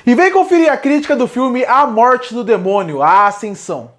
E vem conferir a crítica do filme A Morte do Demônio, A Ascensão.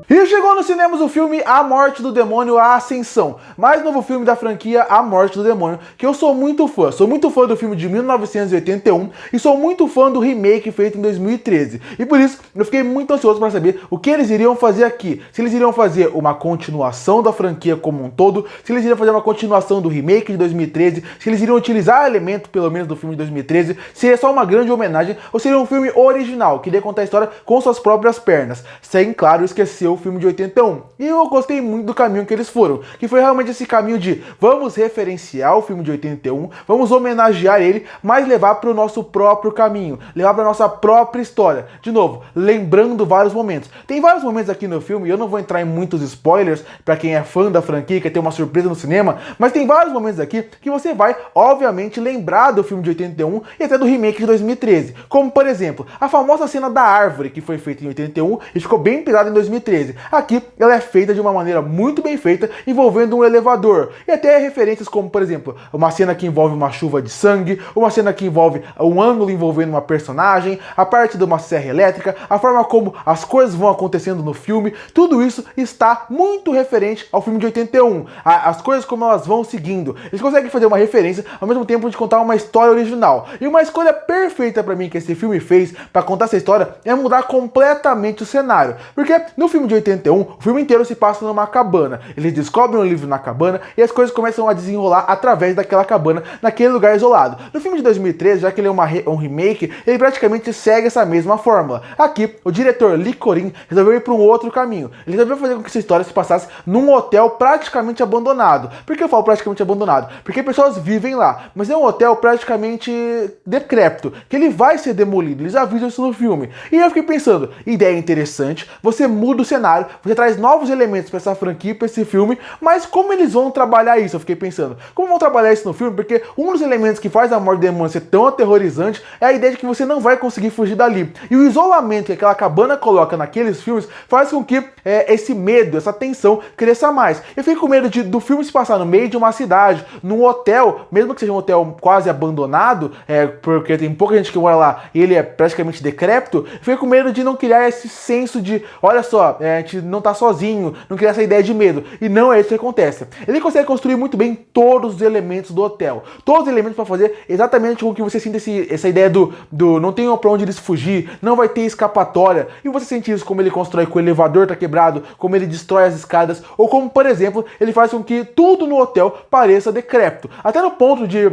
E chegou nos cinemas o filme A Morte do Demônio, A Ascensão, mais novo filme da franquia A Morte do Demônio, que eu sou muito fã. Sou muito fã do filme de 1981 e sou muito fã do remake feito em 2013. E por isso eu fiquei muito ansioso para saber o que eles iriam fazer aqui. Se eles iriam fazer uma continuação da franquia como um todo, se eles iriam fazer uma continuação do remake de 2013, se eles iriam utilizar elementos pelo menos do filme de 2013, se é só uma grande homenagem ou seria um filme original, que iria contar a história com suas próprias pernas, sem, claro, esquecer o filme de 81. E eu gostei muito do caminho que eles foram, que foi realmente esse caminho de vamos referenciar o filme de 81, vamos homenagear ele, mas levar para o nosso próprio caminho, levar para a nossa própria história. De novo, lembrando vários momentos. Tem vários momentos aqui no filme, e eu não vou entrar em muitos spoilers para quem é fã da franquia, quer ter uma surpresa no cinema, mas tem vários momentos aqui que você vai, obviamente, lembrar do filme de 81 e até do remake de 2013. Como, por exemplo, a famosa cena da árvore, que foi feita em 81 e ficou bem pesada em 2013. Aqui ela é feita de uma maneira muito bem feita, envolvendo um elevador. E até referências como, por exemplo, uma cena que envolve uma chuva de sangue, uma cena que envolve um ângulo envolvendo uma personagem, a parte de uma serra elétrica, a forma como as coisas vão acontecendo no filme, tudo isso está muito referente ao filme de 81. As coisas como elas vão seguindo. Eles conseguem fazer uma referência ao mesmo tempo de contar uma história original. E uma escolha perfeita para mim que esse filme fez para contar essa história é mudar completamente o cenário. Porque no filme de 81, o filme inteiro se passa numa cabana. Eles descobrem um livro na cabana e as coisas começam a desenrolar através daquela cabana, naquele lugar isolado. No filme de 2013, já que ele é um remake, ele praticamente segue essa mesma fórmula. Aqui, o diretor Lee Corin resolveu ir para um outro caminho. Ele resolveu fazer com que essa história se passasse num hotel praticamente abandonado. Por que eu falo praticamente abandonado? Porque pessoas vivem lá, mas é um hotel praticamente decrépito, que ele vai ser demolido. Eles avisam isso no filme. E eu fiquei pensando, ideia interessante, você muda o cenário, você traz novos elementos para essa franquia, para esse filme, mas como eles vão trabalhar isso? Eu fiquei pensando, como vão trabalhar isso no filme? Porque um dos elementos que faz a morte do demônio ser tão aterrorizante é a ideia de que você não vai conseguir fugir dali. E o isolamento que aquela cabana coloca naqueles filmes faz com que esse medo, essa tensão cresça mais. Eu fiquei com medo do filme se passar no meio de uma cidade, num hotel, mesmo que seja um hotel quase abandonado, porque tem pouca gente que mora lá e ele é praticamente decrépito. Eu fiquei com medo de não criar esse senso de, olha só, a gente não tá sozinho, não criar essa ideia de medo. E não é isso que acontece. Ele consegue construir muito bem todos os elementos do hotel. Todos os elementos para fazer exatamente com que você sinta essa ideia do não tem pra onde eles fugir, não vai ter escapatória. E você sente isso como ele constrói com o elevador tá quebrado, como ele destrói as escadas, ou como, por exemplo, ele faz com que tudo no hotel pareça decrépito. Até no ponto de,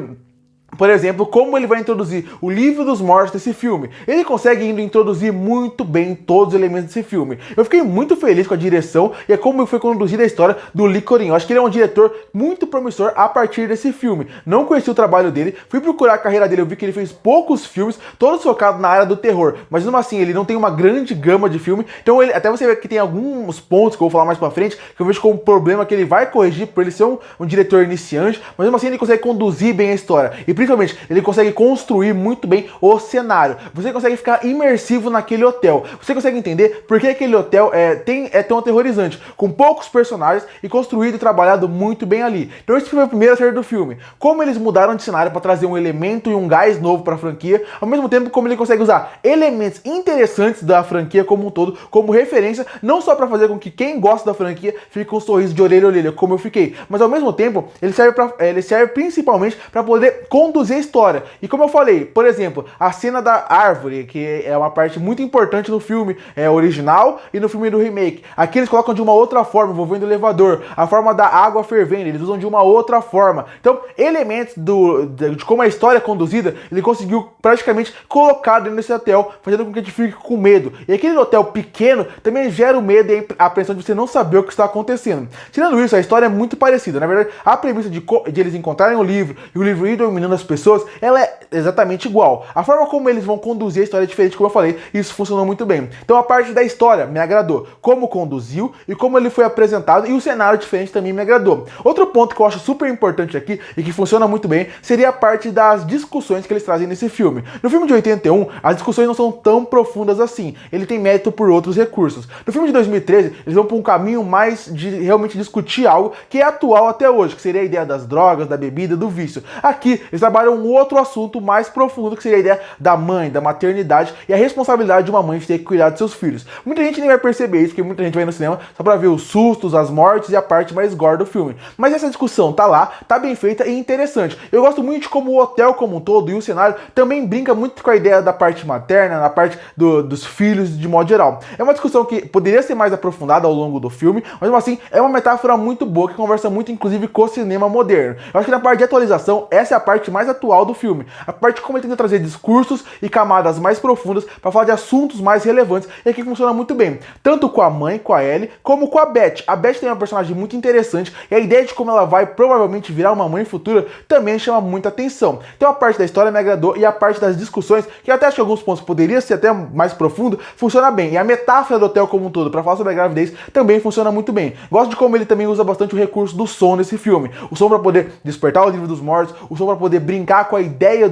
por exemplo, como ele vai introduzir o livro dos mortos desse filme. Ele consegue introduzir muito bem todos os elementos desse filme. Eu fiquei muito feliz com a direção e é como foi conduzida a história do Lee Corin. Eu acho que ele é um diretor muito promissor a partir desse filme. Não conheci o trabalho dele, fui procurar a carreira dele, eu vi que ele fez poucos filmes, todos focados na área do terror. Mas mesmo assim, ele não tem uma grande gama de filme. Então até você vê que tem alguns pontos que eu vou falar mais pra frente, que eu vejo como problema que ele vai corrigir por ele ser um diretor iniciante, mas mesmo assim ele consegue conduzir bem a história. E principalmente, ele consegue construir muito bem o cenário. Você consegue ficar imersivo naquele hotel. Você consegue entender por que aquele hotel é tão aterrorizante, com poucos personagens e construído e trabalhado muito bem ali. Então esse foi a primeira série do filme. Como eles mudaram de cenário para trazer um elemento e um gás novo para a franquia, ao mesmo tempo como ele consegue usar elementos interessantes da franquia como um todo, como referência, não só para fazer com que quem gosta da franquia fique com um sorriso de orelha a orelha, como eu fiquei, mas ao mesmo tempo ele serve principalmente para poder conduzir a história. E como eu falei, por exemplo, a cena da árvore, que é uma parte muito importante no filme original e no filme do remake. Aqui eles colocam de uma outra forma, envolvendo o elevador, a forma da água fervendo, eles usam de uma outra forma. Então, elementos de como a história é conduzida, ele conseguiu praticamente colocar dentro desse hotel, fazendo com que a gente fique com medo. E aquele hotel pequeno também gera o medo e a apreensão de você não saber o que está acontecendo. Tirando isso, a história é muito parecida. Na verdade, a premissa de eles encontrarem o livro e o livro ir dominando as pessoas, ela é exatamente igual. A forma como eles vão conduzir a história é diferente, como eu falei, e isso funcionou muito bem. Então a parte da história me agradou, como conduziu e como ele foi apresentado, e o cenário diferente também me agradou. Outro ponto que eu acho super importante aqui e que funciona muito bem seria a parte das discussões que eles trazem nesse filme. No filme de 81, as discussões não são tão profundas assim, ele tem mérito por outros recursos. No filme de 2013, eles vão para um caminho mais de realmente discutir algo que é atual até hoje, que seria a ideia das drogas, da bebida, do vício. Aqui, eles trabalham um outro assunto mais profundo, que seria a ideia da mãe, da maternidade e a responsabilidade de uma mãe de ter que cuidar de seus filhos. Muita gente nem vai perceber isso, porque muita gente vai no cinema só pra ver os sustos, as mortes e a parte mais gore do filme. Mas essa discussão tá lá, tá bem feita e interessante. Eu gosto muito de como o hotel como um todo e o cenário também brinca muito com a ideia da parte materna, na parte dos filhos de modo geral. É uma discussão que poderia ser mais aprofundada ao longo do filme, mas mesmo assim é uma metáfora muito boa que conversa muito inclusive com o cinema moderno. Eu acho que na parte de atualização, essa é a parte mais atual do filme. A parte de como ele tenta trazer discursos e camadas mais profundas para falar de assuntos mais relevantes, e aqui funciona muito bem. Tanto com a mãe, com a Ellie, como com a Beth. A Beth tem uma personagem muito interessante e a ideia de como ela vai provavelmente virar uma mãe futura também chama muita atenção. Então a parte da história me agradou e a parte das discussões, que eu até acho que alguns pontos poderia ser até mais profundo, funciona bem. E a metáfora do hotel como um todo, para falar sobre a gravidez, também funciona muito bem. Gosto de como ele também usa bastante o recurso do som nesse filme. O som para poder despertar o livro dos mortos, o som para poder brincar com a ideia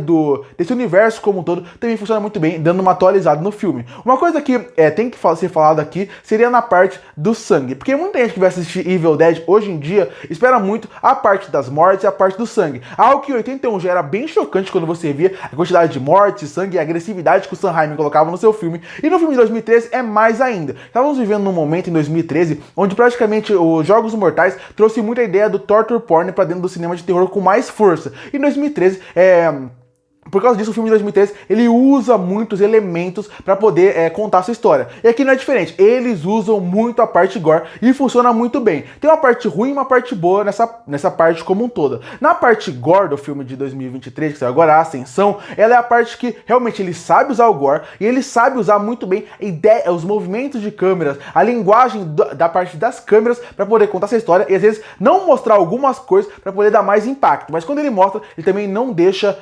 desse universo como um todo, também funciona muito bem, dando uma atualizada no filme. Uma coisa que tem que ser falado aqui seria na parte do sangue, porque muita gente que vai assistir Evil Dead hoje em dia espera muito a parte das mortes e a parte do sangue. Algo que em 81 já era bem chocante quando você via a quantidade de mortes, sangue e agressividade que o Sam Raimi colocava no seu filme, e no filme de 2013 é mais ainda. Estávamos vivendo num momento em 2013 onde praticamente os Jogos Mortais trouxe muita ideia do torture porn para dentro do cinema de terror com mais força. E em 2013 por causa disso, o filme de 2013, ele usa muitos elementos para poder contar sua história. E aqui não é diferente, eles usam muito a parte gore e funciona muito bem. Tem uma parte ruim e uma parte boa nessa parte como um todo. Na parte gore do filme de 2023, que saiu agora, a Ascensão, ela é a parte que realmente ele sabe usar o gore e ele sabe usar muito bem os movimentos de câmeras, a linguagem da parte das câmeras para poder contar essa história e às vezes não mostrar algumas coisas para poder dar mais impacto. Mas quando ele mostra, ele também não deixa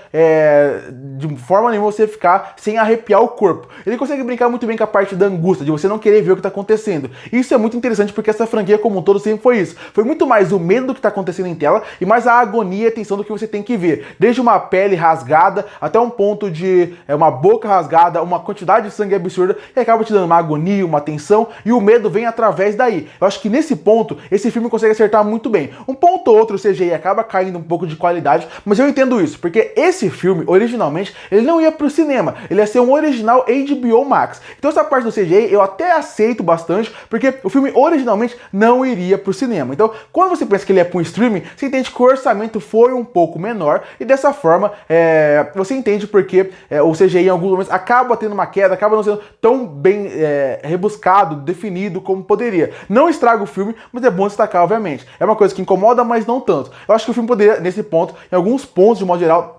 de forma nenhuma você ficar sem arrepiar o corpo. Ele consegue brincar muito bem com a parte da angústia, de você não querer ver o que está acontecendo. Isso é muito interessante porque essa franquia como um todo sempre foi isso. Foi muito mais o medo do que está acontecendo em tela e mais a agonia e a tensão do que você tem que ver. Desde uma pele rasgada até um ponto de uma boca rasgada, uma quantidade de sangue absurda e acaba te dando uma agonia, uma tensão e o medo vem através daí. Eu acho que nesse ponto, esse filme consegue acertar muito bem. Um ponto ou outro o CGI acaba caindo um pouco de qualidade, mas eu entendo isso, porque esse filme, originalmente, ele não ia pro cinema, ele ia ser um original HBO Max. Então essa parte do CGI eu até aceito bastante, porque o filme originalmente não iria pro cinema. Então, quando você pensa que ele é para um streaming, você entende que o orçamento foi um pouco menor, e dessa forma, você entende porque o CGI em alguns momentos acaba tendo uma queda, acaba não sendo tão bem rebuscado, definido como poderia. Não estraga o filme, mas é bom destacar, obviamente. É uma coisa que incomoda, mas não tanto. Eu acho que o filme poderia, nesse ponto, em alguns pontos, de modo geral,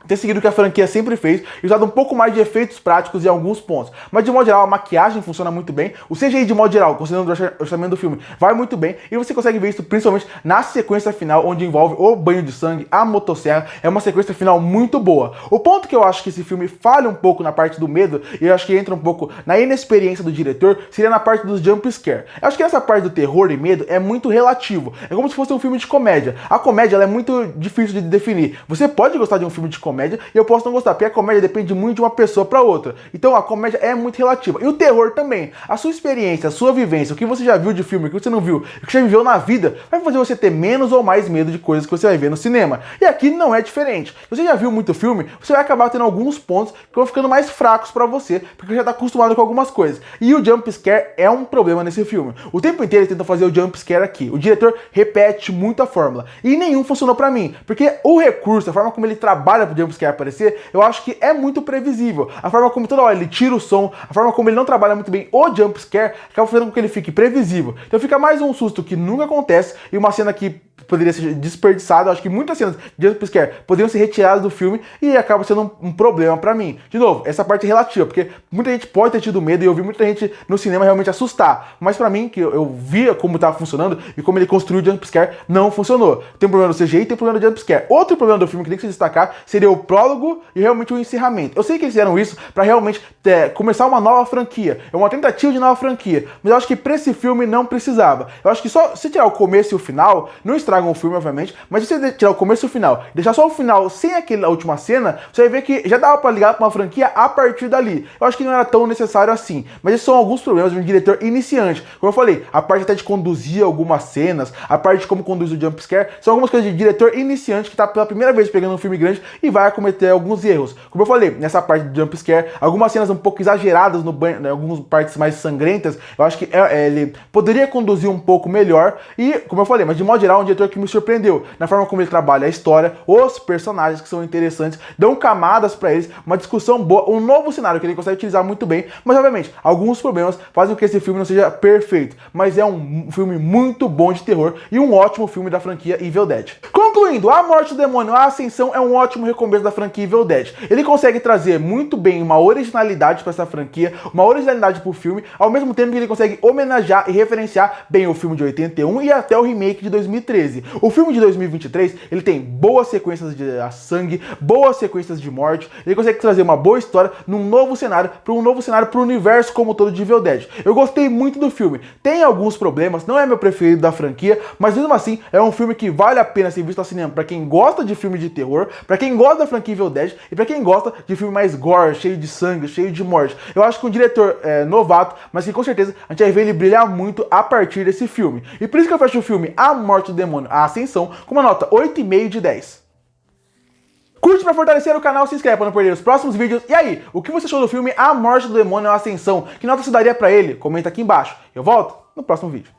ter seguido o que a franquia sempre fez e usado um pouco mais de efeitos práticos em alguns pontos. Mas de modo geral, a maquiagem funciona muito bem, o CGI de modo geral, considerando o orçamento do filme, vai muito bem, e você consegue ver isso principalmente na sequência final, onde envolve o banho de sangue, a motosserra, é uma sequência final muito boa. O ponto que eu acho que esse filme falha um pouco na parte do medo, e eu acho que entra um pouco na inexperiência do diretor, seria na parte dos jump scare. Eu acho que essa parte do terror e medo é muito relativo, é como se fosse um filme de comédia. A comédia ela é muito difícil de definir. Você pode gostar de um filme de comédia, e eu posso não gostar, porque a comédia depende muito de uma pessoa para outra. Então a comédia é muito relativa. E o terror também. A sua experiência, a sua vivência, o que você já viu de filme, o que você não viu, o que você já viveu na vida, vai fazer você ter menos ou mais medo de coisas que você vai ver no cinema. E aqui não é diferente. Se você já viu muito filme, você vai acabar tendo alguns pontos que vão ficando mais fracos para você, porque já está acostumado com algumas coisas. E o jump scare é um problema nesse filme. O tempo inteiro ele tenta fazer o jump scare aqui. O diretor repete muito a fórmula. E nenhum funcionou para mim, porque o recurso, a forma como ele trabalha pro jump scare aparecer, eu acho que é muito previsível. A forma como toda hora ele tira o som, a forma como ele não trabalha muito bem o jump scare, acaba fazendo com que ele fique previsível. Então fica mais um susto que nunca acontece e uma cena que poderia ser desperdiçada. Eu acho que muitas cenas de jump scare poderiam ser retiradas do filme e acaba sendo um problema pra mim. De novo, essa parte é relativa, porque muita gente pode ter tido medo e eu vi muita gente no cinema realmente assustar, mas pra mim, que eu via como tava funcionando e como ele construiu o jump scare, não funcionou. Tem um problema do CGI e tem um problema do jump scare. Outro problema do filme que tem que se destacar seria o prólogo e realmente o encerramento. Eu sei que eles fizeram isso pra realmente começar uma nova franquia, é uma tentativa de nova franquia, mas eu acho que pra esse filme não precisava. Eu acho que só se tirar o começo e o final, não estraga estragam o filme, obviamente, mas se você tirar o começo e o final, deixar só o final sem aquela última cena, você vai ver que já dava pra ligar pra uma franquia a partir dali. Eu acho que não era tão necessário assim, mas esses são alguns problemas de um diretor iniciante. Como eu falei, a parte até de conduzir algumas cenas, a parte de como conduz o jumpscare, são algumas coisas de diretor iniciante que tá pela primeira vez pegando um filme grande e vai cometer alguns erros. Como eu falei, nessa parte de jumpscare, algumas cenas um pouco exageradas no banho, né, algumas partes mais sangrentas, eu acho que ele poderia conduzir um pouco melhor e, como eu falei, mas de modo geral, um diretor que me surpreendeu na forma como ele trabalha a história, os personagens que são interessantes, dão camadas pra eles, uma discussão boa, um novo cenário que ele consegue utilizar muito bem, mas obviamente, alguns problemas fazem com que esse filme não seja perfeito, mas é um filme muito bom de terror e um ótimo filme da franquia Evil Dead. Concluindo, A Morte do Demônio, A Ascensão é um ótimo recomeço da franquia Evil Dead. Ele consegue trazer muito bem uma originalidade para essa franquia, uma originalidade pro filme, ao mesmo tempo que ele consegue homenagear e referenciar bem o filme de 81 e até o remake de 2013. O filme de 2023, ele tem boas sequências de sangue, boas sequências de morte, ele consegue trazer uma boa história num novo cenário, pro universo como todo de Evil Dead. Eu gostei muito do filme, tem alguns problemas, não é meu preferido da franquia, mas mesmo assim é um filme que vale a pena ser visto ao cinema para quem gosta de filme de terror, para quem gosta da franquia Evil Dead e para quem gosta de filme mais gore, cheio de sangue, cheio de morte. Eu acho que um diretor novato, mas que com certeza a gente vai ver ele brilhar muito a partir desse filme. E por isso que eu fecho o filme A Morte do Demônio, A Ascensão, com uma nota 8,5 de 10. Curte pra fortalecer o canal, se inscreve para não perder os próximos vídeos. E aí, o que você achou do filme A Morte do Demônio, A Ascensão? Que nota você daria pra ele? Comenta aqui embaixo. Eu volto no próximo vídeo.